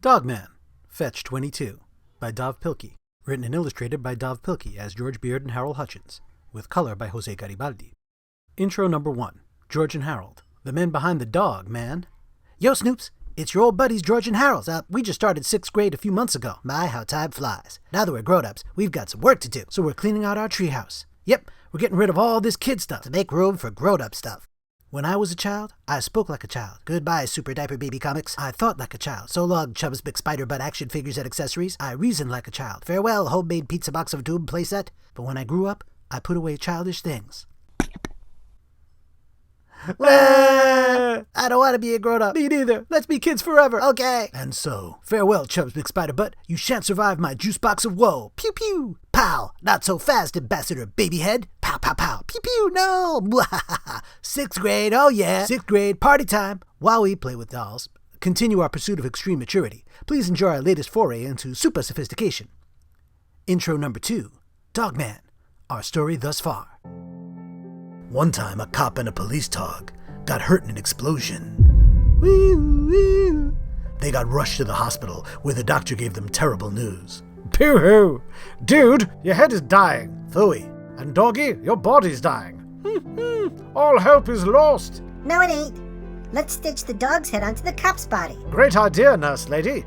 Dogman, Fetch 22, by Dav Pilkey. Written and illustrated by Dav Pilkey as George Beard and Harold Hutchins, with color by Jose Garibaldi. Intro number 1, George and Harold, the men behind the dog, man. Yo, Snoops, it's your old buddies George and Harold. We just started 6th grade a few months ago. My, how time flies. Now that we're grown-ups, we've got some work to do, so we're cleaning out our treehouse. Yep, we're getting rid of all this kid stuff to make room for grown-up stuff. When I was a child, I spoke like a child. Goodbye, Super Diaper Baby Comics. I thought like a child. So long, Chubbs Big Spider Butt action figures and accessories. I reasoned like a child. Farewell, homemade pizza box of doom playset. But when I grew up, I put away childish things. I don't want to be a grown-up. Me neither. Let's be kids forever. Okay. And so, farewell, Chubbs Big Spider Butt. You shan't survive my juice box of woe. Pew pew. Pow. Not so fast, Ambassador Babyhead. Pow pow pow. Pew pew. No. 6th grade. Oh yeah. 6th grade. Party time. While we play with dolls, continue our pursuit of extreme maturity. Please enjoy our latest foray into super sophistication. Intro number 2. Dogman. Our story thus far. One time, a cop and a police dog got hurt in an explosion. Wee-wee. They got rushed to the hospital, where the doctor gave them terrible news. Pew-hoo! Dude, your head is dying. Phooey. And doggy, your body's dying. All hope is lost. No, it ain't. Let's stitch the dog's head onto the cop's body. Great idea, nurse lady.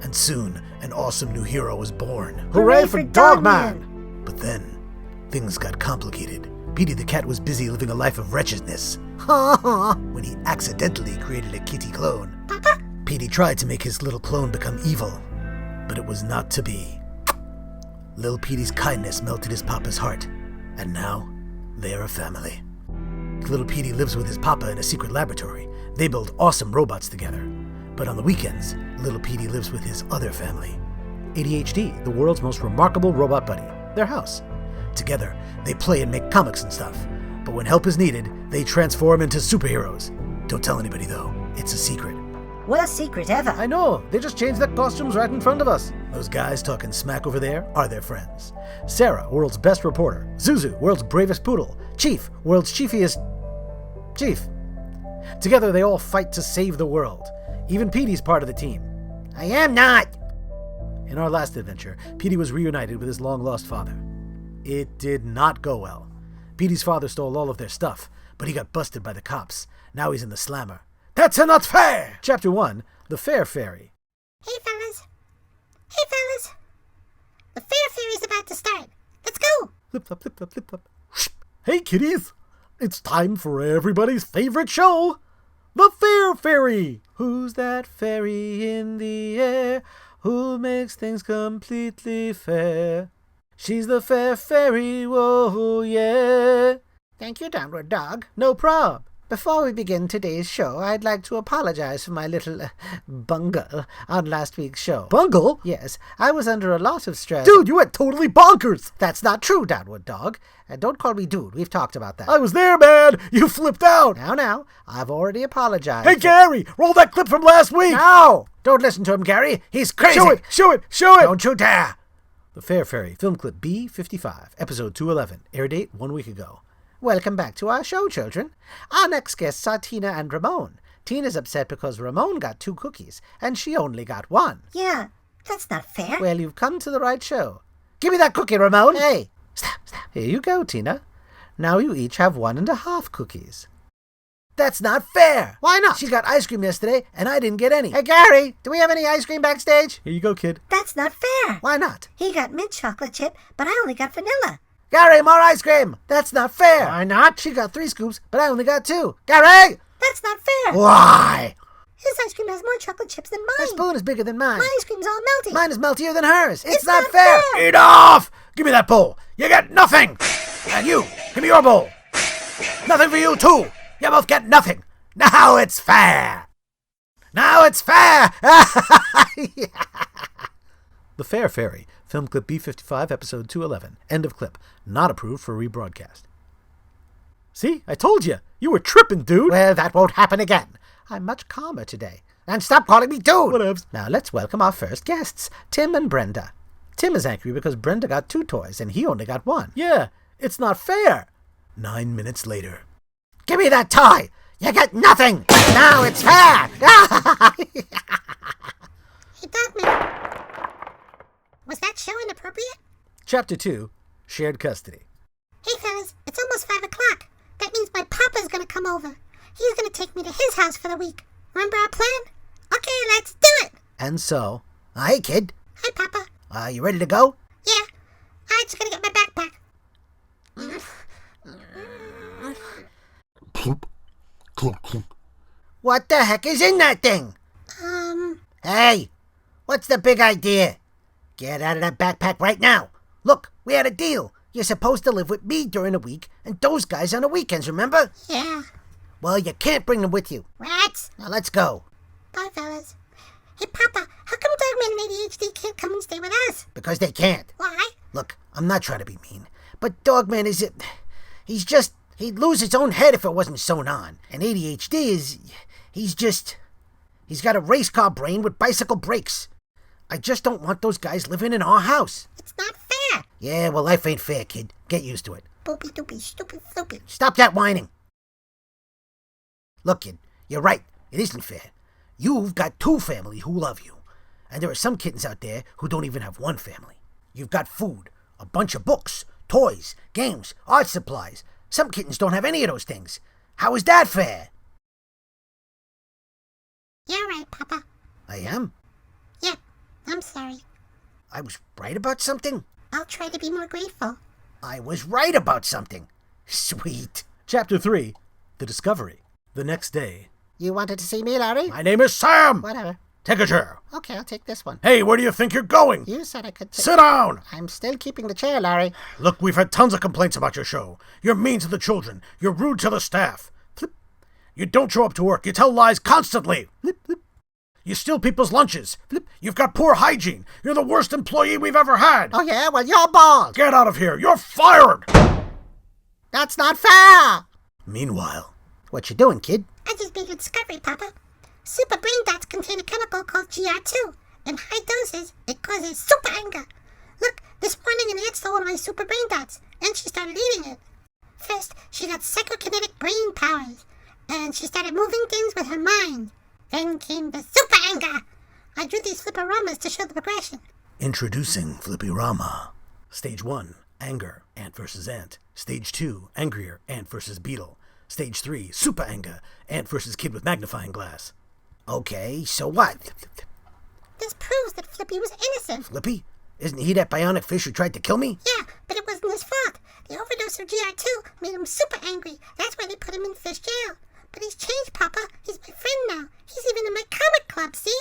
And soon, an awesome new hero was born. Hooray for Dogman! But then, things got complicated. Petey the cat was busy living a life of wretchedness. When he accidentally created a kitty clone. Papa? Petey tried to make his little clone become evil, but it was not to be. Lil Petey's kindness melted his papa's heart, and now they are a family. Little Petey lives with his papa in a secret laboratory. They build awesome robots together. But on the weekends, Little Petey lives with his other family. ADHD, the world's most remarkable robot buddy. Their house. Together, they play and make comics and stuff. But when help is needed, they transform into superheroes. Don't tell anybody, though. It's a secret. What a secret ever. I know. They just changed their costumes right in front of us. Those guys talking smack over there are their friends. Sarah, world's best reporter. Zuzu, world's bravest poodle. Chief, world's chiefiest... Chief. Together, they all fight to save the world. Even Petey's part of the team. I am not. In our last adventure, Petey was reunited with his long-lost father. It did not go well. Petey's father stole all of their stuff, but he got busted by the cops. Now he's in the slammer. That's not fair! Chapter 1, The Fair Fairy. Hey, fellas. The Fair Fairy's about to start. Let's go. Flip, flop, flip, flop, flip, flop. Hey, kiddies. It's time for everybody's favorite show, The Fair Fairy. Who's that fairy in the air who makes things completely fair? She's the Fair Fairy, whoa, yeah. Thank you, Downward Dog. No prob. Before we begin today's show, I'd like to apologize for my little bungle on last week's show. Bungle? Yes, I was under a lot of stress. Dude, you went totally bonkers. That's not true, Downward Dog. Don't call me dude. We've talked about that. I was there, man. You flipped out. Now, I've already apologized. Hey, Gary, roll that clip from last week. No! Don't listen to him, Gary. He's crazy. Show it. Don't you dare. The Fair Fairy, film clip B55, episode 211, air date 1 week ago. Welcome back to our show, children. Our next guests are Tina and Ramon. Tina's upset because Ramon got 2 cookies, and she only got 1. Yeah, that's not fair. Well, you've come to the right show. Give me that cookie, Ramon. Hey, stop. Here you go, Tina. Now you each have 1.5 cookies. That's not fair. Why not? She got ice cream yesterday, and I didn't get any. Hey, Gary, do we have any ice cream backstage? Here you go, kid. That's not fair. Why not? He got mint chocolate chip, but I only got vanilla. Gary, more ice cream. That's not fair. Why not? She got 3 scoops, but I only got 2. Gary! That's not fair. Why? His ice cream has more chocolate chips than mine. My spoon is bigger than mine. My ice cream's all melty. Mine is meltier than hers. It's not fair. Enough! Give me that bowl. You get nothing. And you, give me your bowl. Nothing for you, too. You both get nothing. Now it's fair. The Fair Fairy, film clip B55, episode 211, end of clip. Not approved for rebroadcast. See? I told you. You were tripping, dude. Well, that won't happen again. I'm much calmer today. And stop calling me dude. Whatevs. Now let's welcome our first guests, Tim and Brenda. Tim is angry because Brenda got 2 toys and he only got 1. Yeah, it's not fair. 9 minutes later. Give me that toy. You get nothing. Now it's fair. Hey, Was that show inappropriate? Chapter 2, Shared Custody. Hey, fellas, it's almost 5 o'clock. That means my papa's gonna come over. He's gonna take me to his house for the week. Remember our plan? Okay, let's do it. And so, Hey, kid. Hi, Papa. You ready to go? Yeah, I just gotta get my backpack. Clunk, clunk, clunk. What the heck is in that thing? Hey, what's the big idea? Get out of that backpack right now. Look, we had a deal. You're supposed to live with me during the week and those guys on the weekends, remember? Yeah. Well, you can't bring them with you. Rats. Now let's go. Bye, fellas. Hey, Papa, how come Dogman and ADHD can't come and stay with us? Because they can't. Why? Look, I'm not trying to be mean, but Dogman is... he'd lose his own head if it wasn't sewn on. And ADHD is... He's got a race car brain with bicycle brakes. I just don't want those guys living in our house. It's not fair. Yeah, well, life ain't fair, kid. Get used to it. Boopy doopy, stupid floopy. Stop that whining. Look, kid, you're right. It isn't fair. You've got 2 families who love you. And there are some kittens out there who don't even have 1 family. You've got food, a bunch of books, toys, games, art supplies. Some kittens don't have any of those things. How is that fair? You're right, Papa. I am. Yeah, I'm sorry. I was right about something? I'll try to be more grateful. I was right about something. Sweet. Chapter 3, The Discovery. The next day. you wanted to see me, Larry? My name is Sam. Whatever. Take a chair. Okay, I'll take this one. Hey, where do you think you're going? You said I could take... Sit down. I'm still keeping the chair, Larry. Look, we've had tons of complaints about your show. You're mean to the children. You're rude to the staff. Flip. You don't show up to work. You tell lies constantly. Flip, flip. You steal people's lunches. Flip. You've got poor hygiene. You're the worst employee we've ever had. Oh, yeah? Well, you're bald. Get out of here. You're fired. That's not fair. Meanwhile, what you doing, kid? I just made a discovery, Papa. Super brain dots contain a chemical called GR2. In high doses, it causes super anger. Look, this morning an ant stole one of my super brain dots, and she started eating it. First, she got psychokinetic brain powers, and she started moving things with her mind. Then came the super anger. I drew these flipporamas to show the progression. Introducing Flippy-Rama. Stage 1, anger, ant versus ant. Stage 2, angrier, ant versus beetle. Stage 3, super anger, ant versus kid with magnifying glass. Okay, so what? This proves that Flippy was innocent. Flippy? Isn't he that bionic fish who tried to kill me? Yeah, but it wasn't his fault. The overdose of GR2 made him super angry. That's why they put him in fish jail. But he's changed, Papa. He's my friend now. He's even in my comic club, see?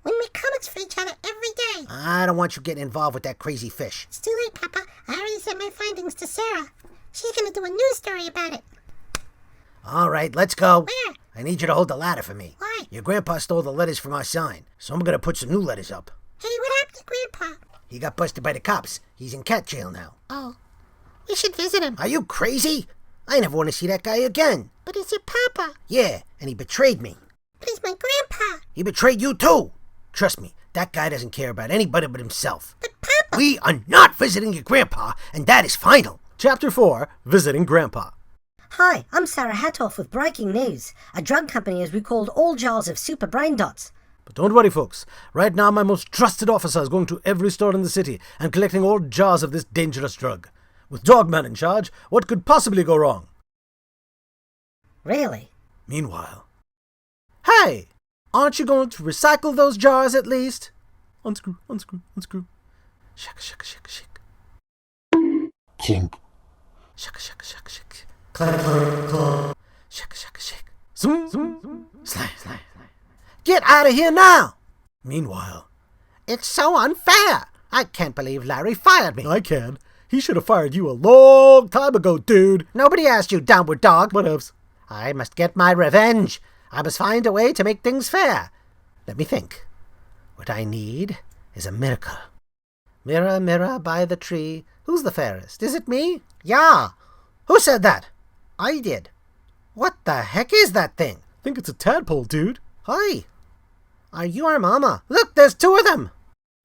We make comics for each other every day. I don't want you getting involved with that crazy fish. It's too late, Papa. I already sent my findings to Sarah. She's gonna do a news story about it. All right, let's go. Where? I need you to hold the ladder for me. Why? Your grandpa stole the letters from our sign, so I'm gonna put some new letters up. Hey, what happened to Grandpa? He got busted by the cops. He's in cat jail now. Oh, we should visit him. Are you crazy? I never want to see that guy again. But he's your Papa. Yeah, and he betrayed me. But he's my Grandpa. He betrayed you too. Trust me, that guy doesn't care about anybody but himself. But Papa... We are not visiting your grandpa, and that is final. Chapter 4, Visiting Grandpa. Hi, I'm Sarah Hatoff with breaking news. A drug company has recalled all jars of super brain dots. But don't worry, folks. Right now, my most trusted officer is going to every store in the city and collecting all jars of this dangerous drug. With Dogman in charge, what could possibly go wrong? Really? Meanwhile... Hey! Aren't you going to recycle those jars at least? Unscrew, unscrew, unscrew. Shaka, shaka, shaka, shake. Clunk. Shaka, shaka, shaka, shake. Clank, clank, clank. Shaka, shaka, shake. Zoom, zoom, zoom. Slide, slide, slide. Get out of here now! Meanwhile... It's so unfair. I can't believe Larry fired me. I can. He should have fired you a long time ago, dude. Nobody asked you, downward dog. What else? I must get my revenge. I must find a way to make things fair. Let me think. What I need is a mirror. Mirror, mirror by the tree, who's the fairest? Is it me? Yeah. Who said that? I did. What the heck is that thing? Think it's a tadpole, dude. Hi. Are you our mama? Look, there's 2 of them.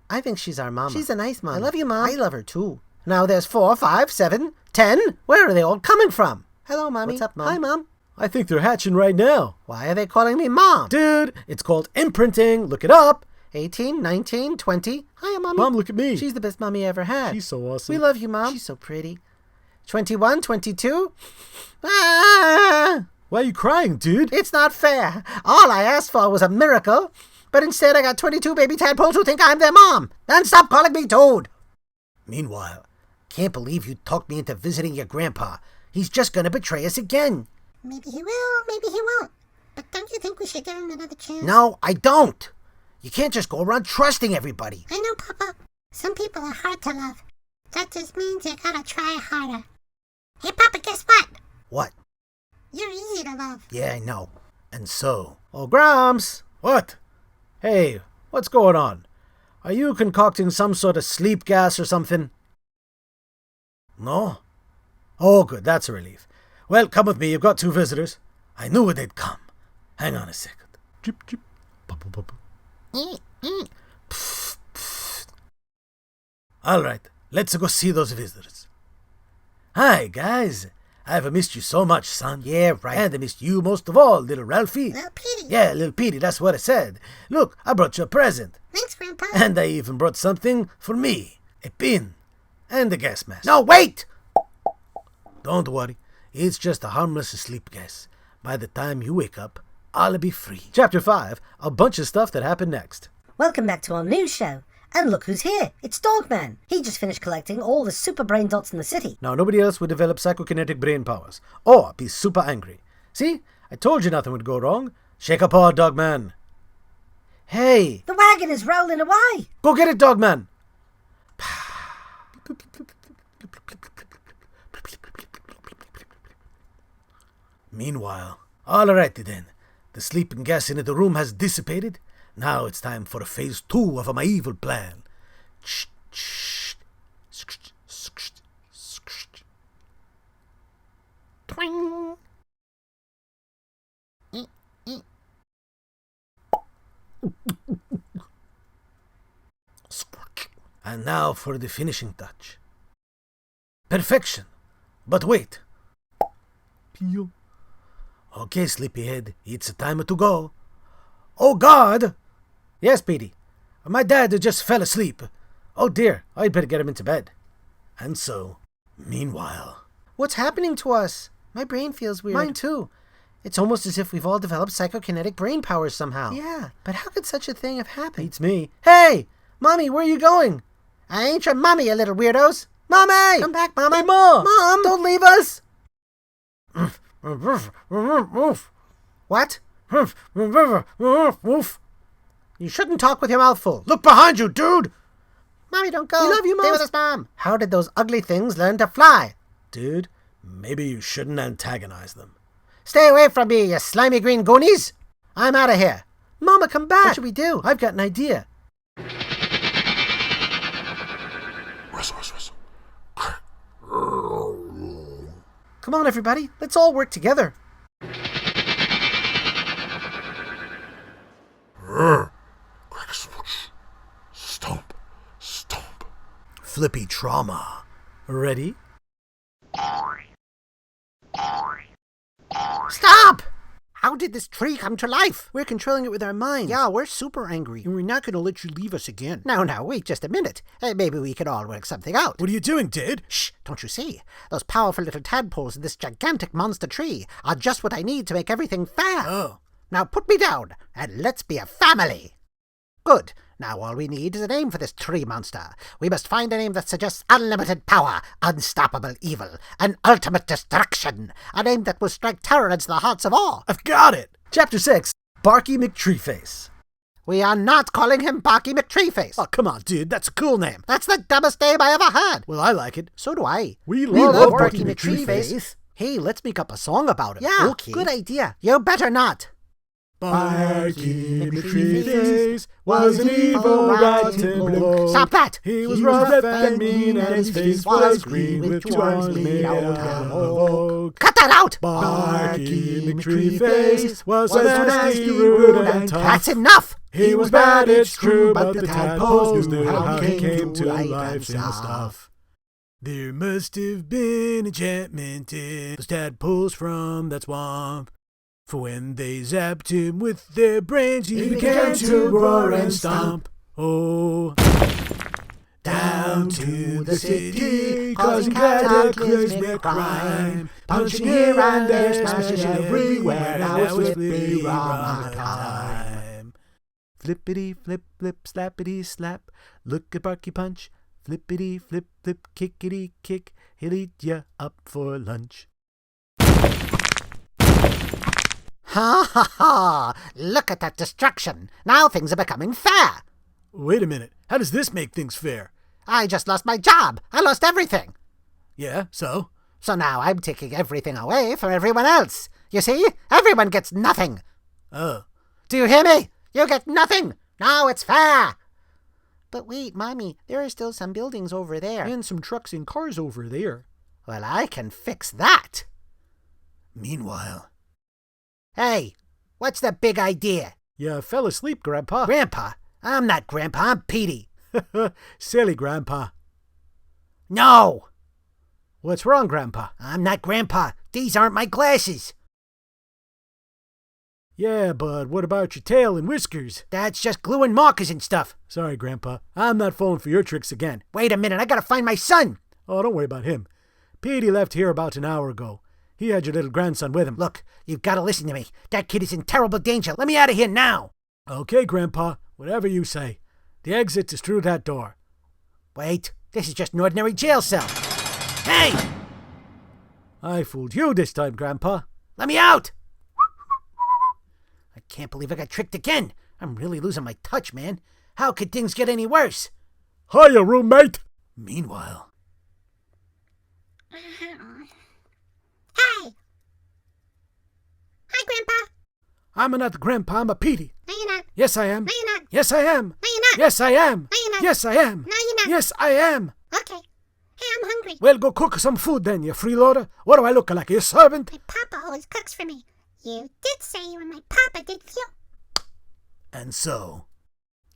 I think she's our mama. She's a nice mama. I love you, Mom. I love her, too. Now there's 4, 5, 7, 10. Where are they all coming from? Hello, Mommy. What's up, Mom? Hi, Mom. I think they're hatching right now. Why are they calling me Mom? Dude, it's called imprinting. Look it up. 18, 19, 20. Hiya, Mommy. Mom, look at me. She's the best Mommy I ever had. She's so awesome. We love you, Mom. She's so pretty. 21, 22. Ah! Why are you crying, dude? It's not fair. All I asked for was a miracle, but instead I got 22 baby tadpoles who think I'm their mom. And stop calling me Toad. Meanwhile, can't believe you talked me into visiting your grandpa. He's just gonna betray us again. Maybe he will, maybe he won't. But don't you think we should give him another chance? No, I don't. You can't just go around trusting everybody. I know, Papa. Some people are hard to love. That just means you gotta try harder. Hey, Papa, guess what? What? You're easy to love. Yeah, I know. And so... Oh, Grams! What? Hey, what's going on? Are you concocting some sort of sleep gas or something? No? Oh, good, that's a relief. Well, come with me, you've got 2 visitors. I knew they'd come. Hang on a second. Chip, chip. Bubble, bubble. All right, let's go see those visitors. Hi, guys. I've missed you so much, son. Yeah, right. And I missed you most of all, little Ralphie. Little Petey. Yeah, little Petey, that's what I said. Look, I brought you a present. Thanks, Grandpa. And I even brought something for me. A pin. And a gas mask. No, wait! Don't worry. It's just a harmless sleep gas. By the time you wake up, I'll be free. Chapter 5, a bunch of stuff that happened next. Welcome back to our news show. And look who's here. It's Dogman. He just finished collecting all the super brain dots in the city. Now, nobody else would develop psychokinetic brain powers, or be super angry. See? I told you nothing would go wrong. Shake a paw, Dogman. Hey! The wagon is rolling away. Go get it, Dogman! Meanwhile, all righty then. The sleeping gas in the room has dissipated. Now it's time for phase 2 of my evil plan. Twing. And now for the finishing touch. Perfection. But wait. Peel. Okay, sleepyhead, it's time to go. Oh, God! Yes, Petey. My dad just fell asleep. Oh, dear. I'd better get him into bed. And so, meanwhile... What's happening to us? My brain feels weird. Mine too. It's almost as if we've all developed psychokinetic brain powers somehow. Yeah. But how could such a thing have happened? Beats me. Hey! Mommy, where are you going? I ain't your mommy, you little weirdos. Mommy! Come back, Mama. Hey, Mom! Mom! Don't leave us! What? You shouldn't talk with your mouth full. Look behind you, dude! Mommy, don't go. We love you, Mom. Stay with us, Mom. How did those ugly things learn to fly? Dude, maybe you shouldn't antagonize them. Stay away from me, you slimy green goonies. I'm out of here. Mama, come back. What should we do? I've got an idea. Whistle. Come on, everybody. Let's all work together. Crack swoosh. Stomp. Flippy trauma. Ready? Stop! How did this tree come to life? We're controlling it with our minds. Yeah, we're super angry. And we're not going to let you leave us again. Now, wait just a minute. Maybe we can all work something out. What are you doing, dude? Shh, don't you see? Those powerful little tadpoles in this gigantic monster tree are just what I need to make everything fair. Oh. Now put me down, and let's be a family. Good. Now all we need is a name for this tree monster. We must find a name that suggests unlimited power, unstoppable evil, and ultimate destruction. A name that will strike terror into the hearts of all. I've got it! Chapter 6, Barky McTreeface. We are not calling him Barky McTreeface. Oh, come on, dude. That's a cool name. That's the dumbest name I ever heard. Well, I like it. So do I. We love Barky McTreeface. McTreeface. Hey, let's make up a song about him. Yeah, okay. Good idea. You better not. Barky McTreeface was an evil rotten bloke. Stop that! He was rough and mean, and his face was green with 2 arms made out of oak. Cut that out! Barky McTreeface was a nasty, rude, and tough. That's enough! He was bad, it's true, but the tadpoles knew how he came to life and stuff. There must have been enchantment in those tadpoles from that swamp. For when they zapped him with their brains, he began to roar and stomp. Oh, down to the city, causing cataclysmic crime, punching here and there, smashing everywhere. Now it's flippity rama time. Flippity flip flip slappity slap. Look at Barky Punch. Flippity flip flip kickity kick. He'll eat ya up for lunch. Ha ha ha! Look at that destruction! Now things are becoming fair! Wait a minute. How does this make things fair? I just lost my job! I lost everything! Yeah, so? So now I'm taking everything away from everyone else. You see? Everyone gets nothing. Oh. Do you hear me? You get nothing! Now it's fair! But wait, Mommy, there are still some buildings over there. And some trucks and cars over there. Well, I can fix that. Meanwhile. Hey, what's the big idea? You fell asleep, Grandpa. Grandpa? I'm not Grandpa, I'm Petey. Silly Grandpa. No! What's wrong, Grandpa? I'm not Grandpa. These aren't my glasses. Yeah, but what about your tail and whiskers? That's just glue and markers and stuff. Sorry, Grandpa. I'm not falling for your tricks again. Wait a minute, I gotta find my son. Oh, don't worry about him. Petey left here about an hour ago. He had your little grandson with him. Look, you've gotta listen to me. That kid is in terrible danger. Let me out of here now. Okay, Grandpa. Whatever you say. The exit is through that door. Wait, this is just an ordinary jail cell. Hey! I fooled you this time, Grandpa. Let me out! I can't believe I got tricked again. I'm really losing my touch, man. How could things get any worse? Hiya, roommate! Meanwhile. Hey! Hi, Grandpa. I'm not Grandpa, I'm a Petey. No, you're not. Yes, I am. No, you're not. Yes, I am. No, you're not. Yes, I am. No, you're not. Yes, I am. No, you're not. Yes, I am. Okay. Hey, I'm hungry. Well, go cook some food then, you freeloader. What do I look like, your servant? My papa always cooks for me. You did say you were my papa, didn't you? And so,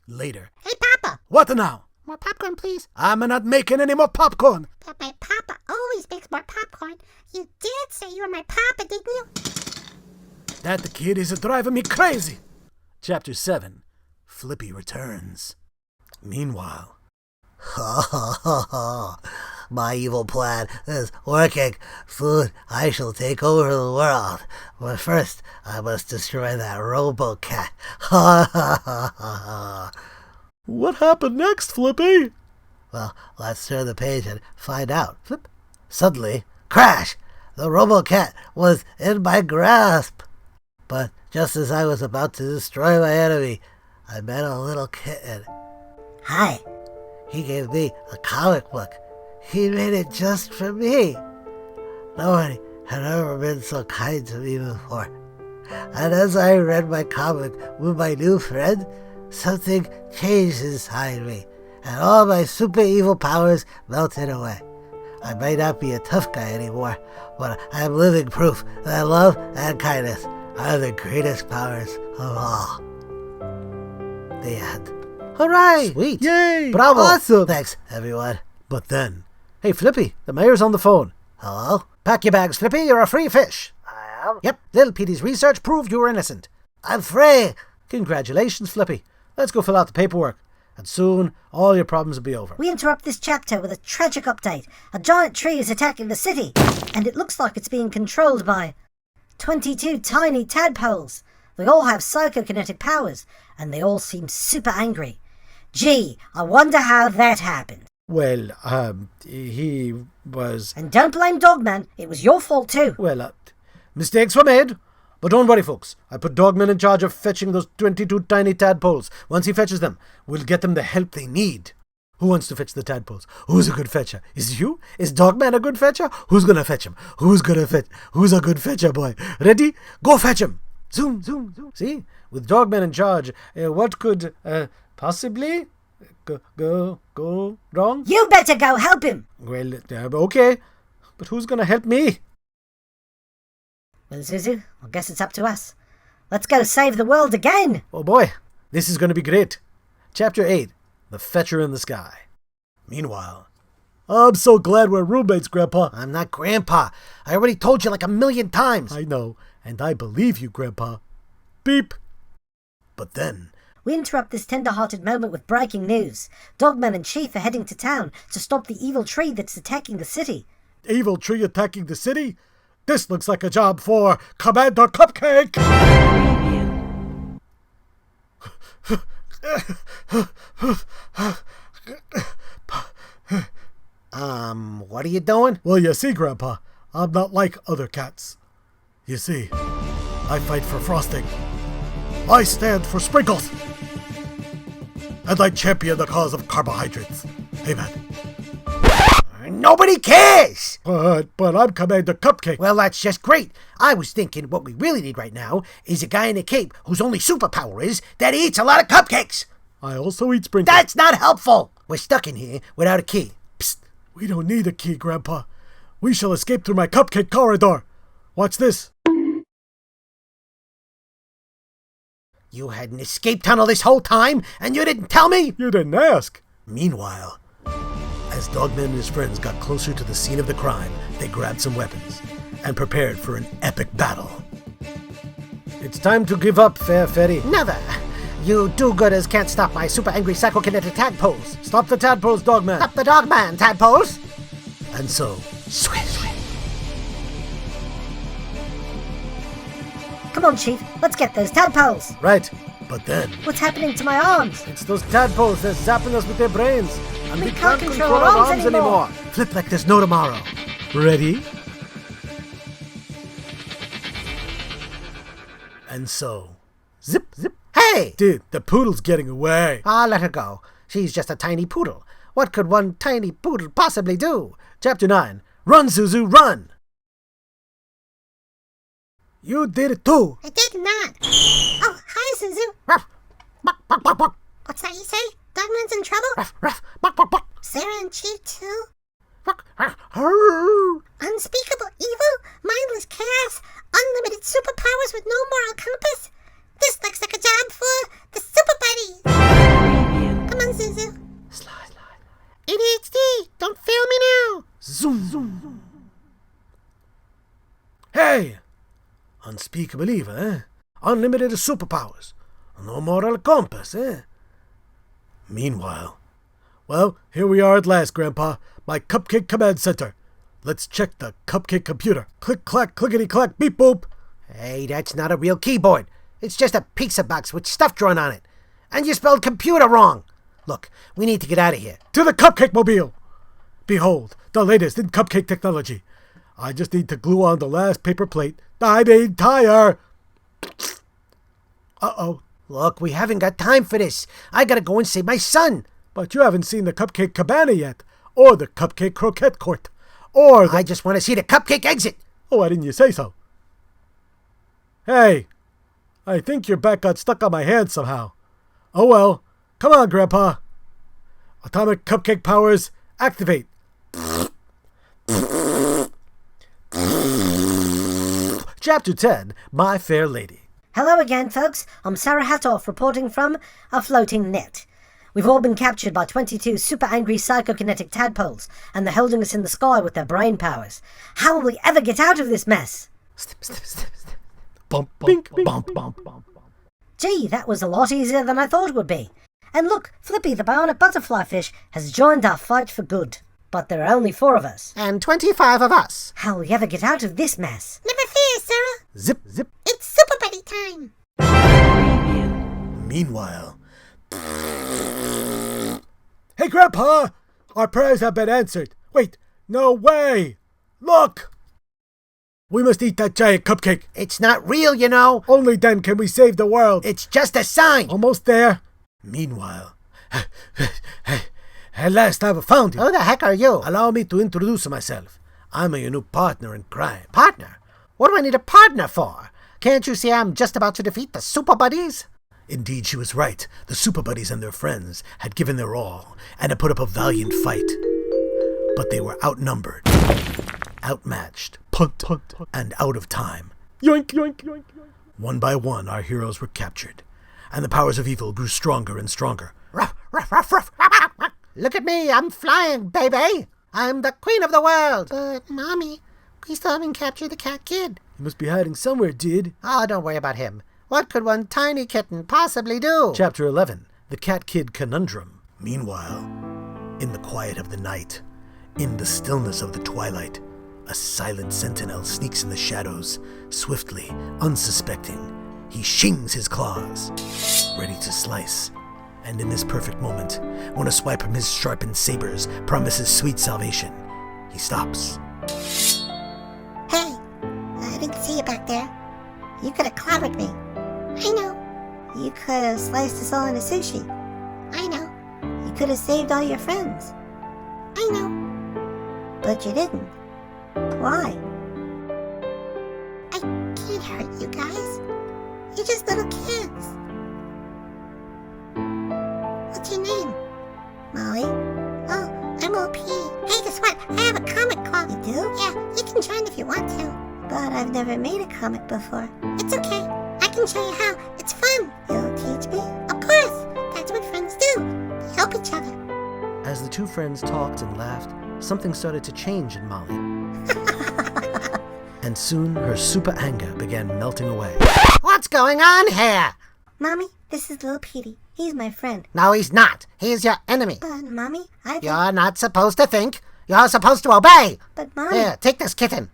later. Hey, Papa. What now? More popcorn, please. I'm not making any more popcorn. But my papa always makes more popcorn. You did say you were my papa, didn't you? That kid is driving me crazy. Chapter 7. Flippy returns. Meanwhile. Ha ha ha ha. My evil plan is working. Soon I shall take over the world. But first, I must destroy that robo-cat. Ha ha ha ha ha. What happened next, Flippy? Well, let's turn the page and find out. Flip. Suddenly, crash! The robo-cat was in my grasp. But just as I was about to destroy my enemy, I met a little kitten. Hi. He gave me a comic book. He made it just for me. Nobody had ever been so kind to me before. And as I read my comic with my new friend, something changed inside me, and all my super evil powers melted away. I might not be a tough guy anymore, but I am living proof that love and kindness are the greatest powers of all. The end. Hooray! Sweet. Yay! Bravo! Awesome. Thanks, everyone. But then. Hey, Flippy, the mayor's on the phone. Hello? Pack your bags, Flippy, you're a free fish. I am? Yep, little Petey's research proved you were innocent. I'm free. Congratulations, Flippy. Let's go fill out the paperwork. And soon, all your problems will be over. We interrupt this chapter with a tragic update. A giant tree is attacking the city, and it looks like it's being controlled by 22 tiny tadpoles. They all have psychokinetic powers, and they all seem super angry. Gee, I wonder how that happened. Well, he was... And don't blame Dogman, it was your fault too. Well, mistakes were made. But don't worry, folks. I put Dogman in charge of fetching those 22 tiny tadpoles. Once he fetches them, we'll get them the help they need. Who wants to fetch the tadpoles? Who's a good fetcher? Is you? Is Dogman a good fetcher? Who's gonna fetch him? Who's a good fetcher, boy? Ready? Go fetch him! Zoom, zoom, zoom. See? With Dogman in charge, what could, possibly go wrong? You better go help him. Well, okay. But who's gonna help me? Well, Zuzu, I guess it's up to us. Let's go save the world again. Oh boy, this is gonna be great. Chapter 8. The Fetcher in the Sky. Meanwhile. I'm so glad we're roommates, Grandpa. I'm not Grandpa. I already told you like 1,000,000 times. I know. And I believe you, Grandpa. Beep. But then, We interrupt this tender-hearted moment with breaking news. Dogman and Chief are heading to town to stop the evil tree that's attacking the city. Evil tree attacking the city? This looks like a job for Commander Cupcake! what are you doing? Well, you see, Grandpa, I'm not like other cats. You see, I fight for frosting. I stand for sprinkles. And I champion the cause of carbohydrates. Amen. Nobody cares! But I'm Commander Cupcake. Well, that's just great. I was thinking what we really need right now is a guy in a cape whose only superpower is that he eats a lot of cupcakes. I also eat sprinkles. That's not helpful. We're stuck in here without a key. Psst. We don't need a key, Grandpa. We shall escape through my cupcake corridor. Watch this. You had an escape tunnel this whole time, and you didn't tell me? You didn't ask. Meanwhile, as Dogman and his friends got closer to the scene of the crime, they grabbed some weapons and prepared for an epic battle. It's time to give up, Fair Fairy. Never! You do-gooders can't stop my super angry psychokinetic tadpoles. Stop the tadpoles, Dogman. Stop the Dogman, tadpoles! And so, swish. Come on, Chief, let's get those tadpoles. Right. But then, What's happening to my arms? It's those tadpoles. They're zapping us with their brains. And We can't control our arms anymore. flip like there's no tomorrow. Ready? And so, Zip, zip. Hey! Dude, the poodle's getting away. Let her go. She's just a tiny poodle. What could one tiny poodle possibly do? Chapter 9. Run, Zuzu, run! You did it too. I did not. Oh, hi, Zuzu. Ruff, buck, buck, buck, buck, What's that you say? Dogman's in trouble? ruff, ruff, buck, buck, buck, Sarah and Chief, too? buck, ruff. Unspeakable evil, mindless chaos, unlimited superpowers with no moral compass. This looks like a job for the Super Buddies. Come on, Zuzu. Slide, slide. ADHD, don't fail me now. Zoom, zoom. Hey! Unspeakable evil, eh? Unlimited superpowers. No moral compass, eh? Meanwhile, well, here we are at last, Grandpa. My Cupcake Command Center. Let's check the Cupcake computer. Click, clack, clickety, clack, beep, boop. hey, that's not a real keyboard. It's just a pizza box with stuff drawn on it. And you spelled computer wrong. Look, we need to get out of here. To the Cupcake Mobile! Behold, the latest in cupcake technology. I just need to glue on the last paper plate. I mean tire! Uh-oh. Look, we haven't got time for this. I gotta go and save my son. But you haven't seen the Cupcake Cabana yet. Or the Cupcake Croquette Court. Or the... I just want to see the cupcake exit. Oh, why didn't you say so? Hey, I think your back got stuck on my hand somehow. Oh well. Come on, Grandpa. Atomic Cupcake Powers, activate. Chapter 10, My Fair Lady. Hello again, folks. I'm Sarah Hatoff reporting from a floating net. We've all been captured by 22 super angry psychokinetic tadpoles, and they're holding us in the sky with their brain powers. How will we ever get out of this mess? Snip, snip, snip, snip. Bump, bump, bump, bump, bump. Gee, that was a lot easier than I thought it would be. And look, Flippy the bionic butterfly fish has joined our fight for good. But there are only 4 of us. And 25 of us. How will we ever get out of this mess? Never fear, Sarah. Zip, zip. It's Super Buddy time. Meanwhile, Hey, Grandpa! Our prayers have been answered. Wait, no way! Look! We must eat that giant cupcake. it's not real, you know. Only then can we save the world. It's just a sign. Almost there. Meanwhile, At last I've found you. Who the heck are you? Allow me to introduce myself. I'm your new partner in crime. Partner? What do I need a partner for? Can't you see I'm just about to defeat the Super Buddies? indeed she was right. The Super Buddies and their friends had given their all and had put up a valiant fight. But they were outnumbered, outmatched, Punt, punt, punt. and out of time. Yoink, yoink, yoink, yoink. One by one, our heroes were captured, and the powers of evil grew stronger and stronger. Ruff, ruff, ruff, ruff, ruff, ruff, ruff. Look at me, I'm flying, baby. I'm the queen of the world. But, Mommy, we still haven't captured the cat kid. He must be hiding somewhere, dude. Oh, don't worry about him. What could one tiny kitten possibly do? Chapter 11. The Cat Kid Conundrum. Meanwhile, in the quiet of the night, in the stillness of the twilight, a silent sentinel sneaks in the shadows, swiftly, unsuspecting. He shings his claws, ready to slice. And in this perfect moment, when a swipe from his sharpened sabers promises sweet salvation, he stops. Hey, I didn't see you back there. You could have clobbered me. I know. You could have sliced us all into sushi. I know. You could have saved all your friends. I know. But you didn't. Why? I can't hurt you guys. You're just little kids. What's your name? Molly? Oh, I'm OP. Hey, guess what? I have a comic called... You do? Yeah, you can join if you want to. But I've never made a comic before. It's okay. I can show you how. It's fun. You'll teach me? Of course. That's what friends do. They help each other. As the two friends talked and laughed, something started to change in Molly. And soon her super anger began melting away. What's going on here? Mommy, this is little Petey. He's my friend. No, he's not. He's your enemy. But, Mommy, I think... You're not supposed to think. You're supposed to obey. But, Mommy... Here, take this kitten.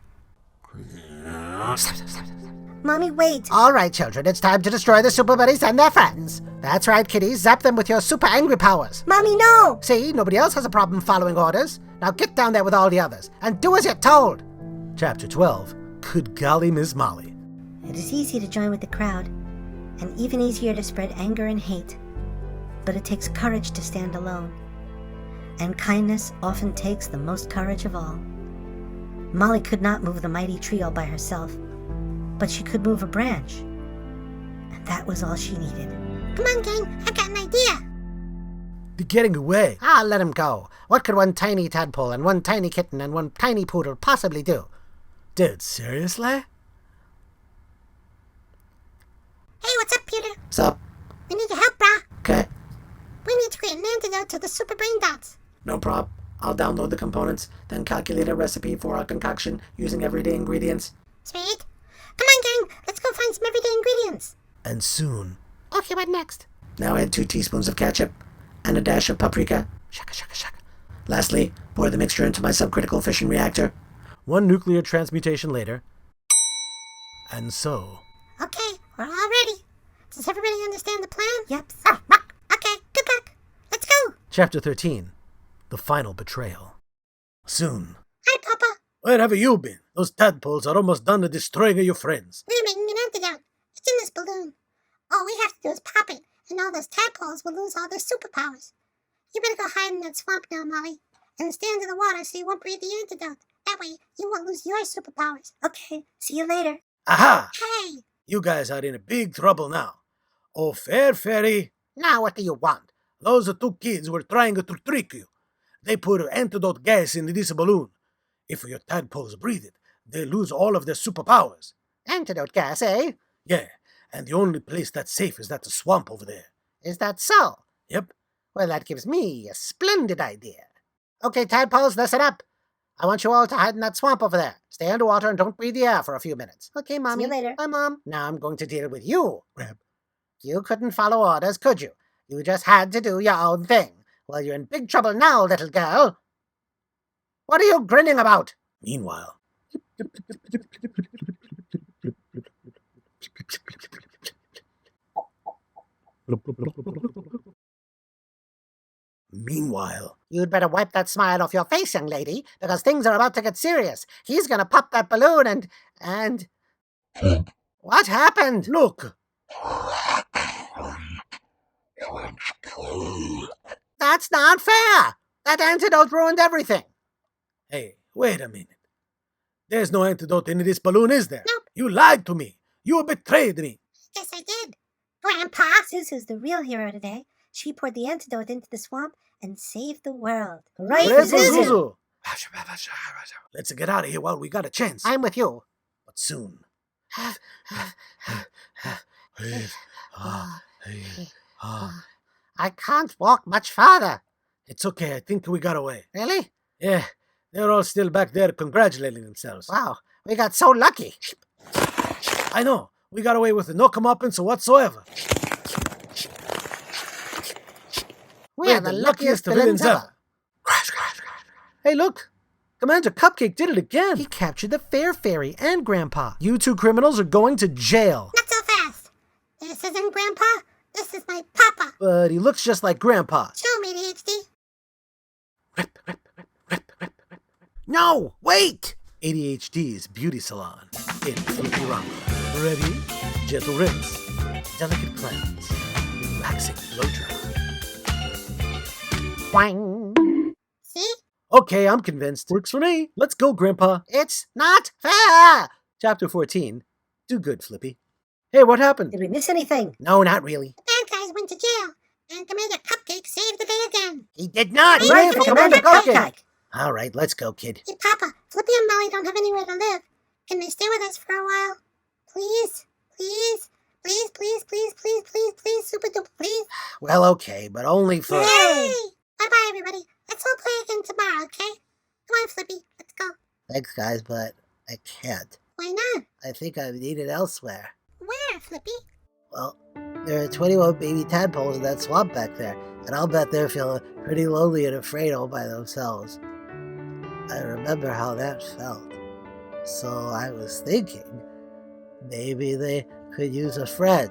Mommy, wait. All right, children, it's time to destroy the super buddies and their friends. That's right, kiddies. Zap them with your super angry powers. Mommy, no! See, nobody else has a problem following orders. Now get down there with all the others and do as you're told. Chapter 12. Good golly, Miss Molly. It is easy to join with the crowd, and even easier to spread anger and hate. But it takes courage to stand alone. And kindness often takes the most courage of all. Molly could not move the mighty tree all by herself, but she could move a branch. And that was all she needed. Come on, gang. I've got an idea. They're getting away. Ah, let him go. What could one tiny tadpole and one tiny kitten and one tiny poodle possibly do? Dude, seriously? Hey, what's up, Peter? Sup? We need your help, brah. Okay. We need to create an antidote to the super brain dots. No prob. I'll download the components, then calculate a recipe for our concoction using everyday ingredients. Sweet. Come on, gang. Let's go find some everyday ingredients. And soon, Okay, what next? Now add 2 teaspoons of ketchup and a dash of paprika. Shaka, shaka, shaka. Lastly, pour the mixture into my subcritical fission reactor. one nuclear transmutation later. And so, Okay, we're all ready. Does everybody understand the plan? Yep. Okay, good luck. Let's go. Chapter 13. The Final Betrayal. Soon. Hi, Papa. Where have you been? Those tadpoles are almost done to destroying your friends. We're making an antidote. It's in this balloon. All we have to do is pop it, and all those tadpoles will lose all their superpowers. You better go hide in that swamp now, Molly, and stay under the water so you won't breathe the antidote. That way, you won't lose your superpowers. Okay, see you later. Aha! Hey! You guys are in big trouble now. Oh, Fair Fairy, Now what do you want? those 2 kids were trying to trick you. They put antidote gas in this balloon. If your tadpoles breathe it, they lose all of their superpowers. Antidote gas, eh? Yeah, and the only place that's safe is that swamp over there. Is that so? Yep. Well, that gives me a splendid idea. Okay, tadpoles, listen up. I want you all to hide in that swamp over there. Stay underwater and don't breathe the air for a few minutes. Okay, Mommy. See you later. Bye, Mom. Now I'm going to deal with you. Grab. You couldn't follow orders, could you? You just had to do your own thing. Well, you're in big trouble now, little girl. What are you grinning about? Meanwhile. Meanwhile. You'd better wipe that smile off your face, young lady, because things are about to get serious. He's gonna pop that balloon and... What happened? Look! That's not fair! That antidote ruined everything. Hey, wait a minute. There's no antidote in this balloon, is there? Nope. You lied to me. You betrayed me. Yes, I did. Grandpa! Susu's the real hero today. She poured the antidote into the swamp and saved the world. Hooray Hooray for Zuzu! Let's get out of here while we got a chance. I'm with you. But soon. I can't walk much farther. It's okay. I think we got away. Really? Yeah, they're all still back there congratulating themselves. Wow, we got so lucky. I know. We got away with it. No comeuppance whatsoever. We're the luckiest villains ever. Hey, look. Commander Cupcake did it again. He captured the Fair Fairy and Grandpa. You two criminals are going to jail. Not so fast. This isn't Grandpa. This is my Papa. But he looks just like Grandpa. Show me the HD. No, wait! ADHD's beauty salon in Flippy. Ready? Gentle rinse, delicate cleanse, relaxing blow dry. See? Okay, I'm convinced. Works for me. Let's go, Grandpa. It's not fair. Chapter 14. Do good, Flippy. Hey, what happened? Did we miss anything? No, not really. The bad guys went to jail, and Commander Cupcake saved the day again. He did not. Hooray for Commander Cupcake! All right, let's go, kid. Hey, Papa, Flippy and Molly don't have anywhere to live. Can they stay with us for a while? Please? Please? Please, please, please, please, please, please, super duper, please? Well, okay, but only for... Yay! Bye-bye, everybody. Let's all play again tomorrow, okay? Come on, Flippy. Let's go. Thanks, guys, but I can't. Why not? I think I'm needed elsewhere. Where, Flippy? Well, there are 21 baby tadpoles in that swamp back there, and I'll bet they're feeling pretty lonely and afraid all by themselves. I remember how that felt. So I was thinking, maybe they could use a friend.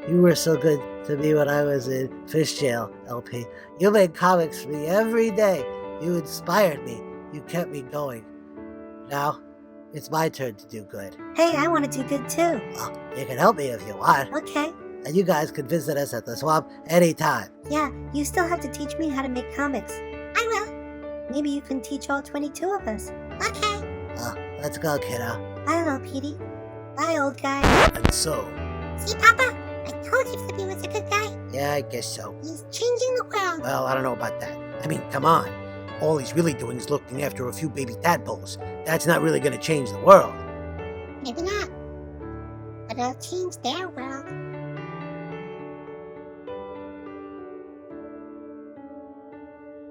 You were so good to me when I was in fish jail, LP. You made comics for me every day. You inspired me. You kept me going. Now, it's my turn to do good. Hey, I want to do good too. Well, you can help me if you want. Okay. And you guys can visit us at the swamp anytime. Yeah, you still have to teach me how to make comics. I will. Maybe you can teach all 22 of us. Okay. Well, let's go, kiddo. Bye, little Petey. Bye, old guy. And so, See, Papa? I told you Flippy was a good guy. Yeah, I guess so. He's changing the world. well, I don't know about that. I mean, come on. All he's really doing is looking after a few baby tadpoles. That's not really going to change the world. Maybe not. But it'll change their world.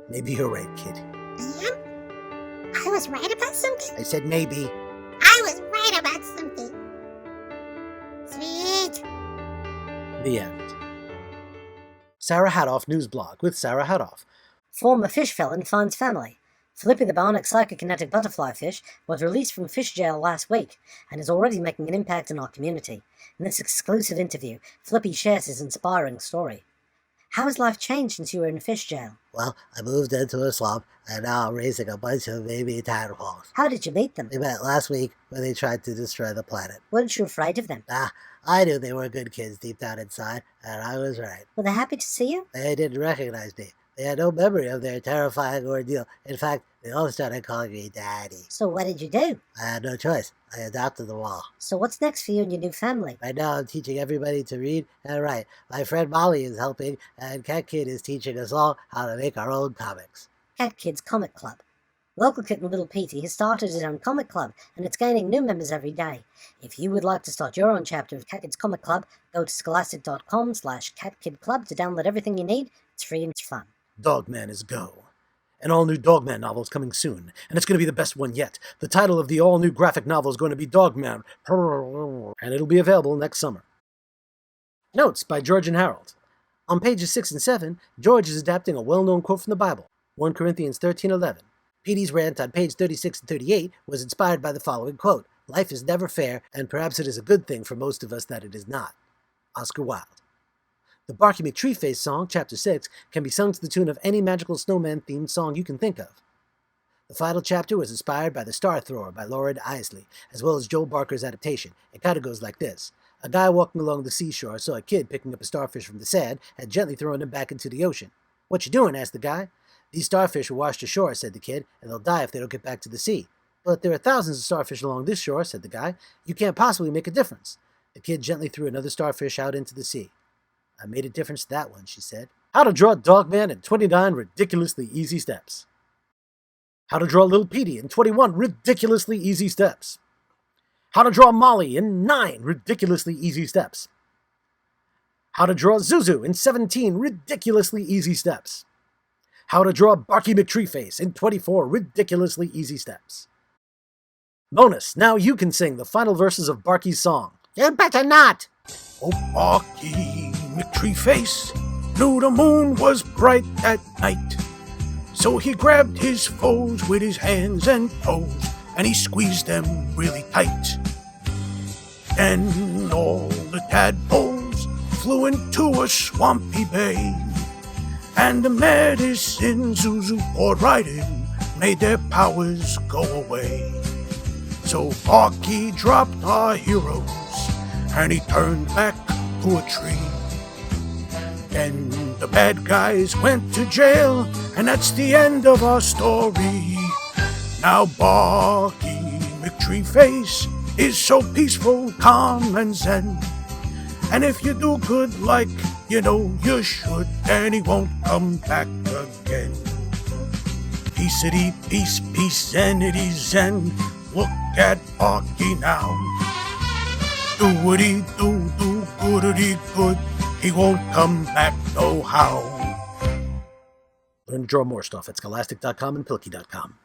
Maybe you're right, kid. I am? I was right about something? I said maybe. I was right about something. Sweet. The end. Sarah Hadoff News Blog with Sarah Hadoff. Former fish felon finds family. Flippy the bionic psychokinetic butterfly fish was released from fish jail last week and is already making an impact in our community. In this exclusive interview, Flippy shares his inspiring story. How has life changed since you were in fish jail? Well, I moved into a swamp, and now I'm raising a bunch of baby tadpoles. How did you meet them? We met last week when they tried to destroy the planet. Weren't you afraid of them? I knew they were good kids deep down inside, and I was right. Were they happy to see you? They didn't recognize me. They had no memory of their terrifying ordeal. In fact, they all started calling me Daddy. So what did you do? I had no choice. I adopted them all. So what's next for you and your new family? Right now, I'm teaching everybody to read and write. My friend Molly is helping, and Cat Kid is teaching us all how to make our own comics. Cat Kids Comic Club. Local kitten Little Petey has started his own comic club, and it's gaining new members every day. If you would like to start your own chapter of Cat Kids Comic Club, go to scholastic.com/catkidclub to download everything you need. It's free and it's fun. Dogman is go. An all-new Dogman novel is coming soon, and it's going to be the best one yet. The title of the all-new graphic novel is going to be Dogman, and it'll be available next summer. Notes by George and Harold. On pages 6 and 7, George is adapting a well-known quote from the Bible, 1 Corinthians 13:11. Petey's rant on page 36 and 38 was inspired by the following quote, "Life is never fair, and perhaps it is a good thing for most of us that it is not." Oscar Wilde. The Barky McTreeface song, Chapter 6, can be sung to the tune of any magical snowman-themed song you can think of. The final chapter was inspired by The Star Thrower by Lauren Isley, as well as Joel Barker's adaptation. It kind of goes like this. A guy walking along the seashore saw a kid picking up a starfish from the sand and gently throwing him back into the ocean. "What you doing?" asked the guy. "These starfish were washed ashore," said the kid, "and they'll die if they don't get back to the sea." "But there are thousands of starfish along this shore," said the guy. "You can't possibly make a difference." The kid gently threw another starfish out into the sea. "I made a difference to that one," she said. How to draw Dogman in 29 ridiculously easy steps. How to draw Little Petey in 21 ridiculously easy steps. How to draw Molly in 9 ridiculously easy steps. How to draw Zuzu in 17 ridiculously easy steps. How to draw Barky McTreeface in 24 ridiculously easy steps. Bonus, now you can sing the final verses of Barky's song. You better not! Oh, Barky McTreeface knew the moon was bright at night. So he grabbed his foes with his hands and toes, and he squeezed them really tight. Then all the tadpoles flew into a swampy bay, and the medicine Zuzu poured right in made their powers go away. So Barky dropped our heroes, and he turned back to a tree. Then the bad guys went to jail, and that's the end of our story. Now Barky McTreeface is so peaceful, calm, and zen. And if you do good like you know you should, then he won't come back again. Peaceity, peace, peace, zenity, zen. Look at Barky now. Do-woody, do, goodity, good. He won't come back no how. Learn to draw more stuff at scholastic.com and pilkey.com.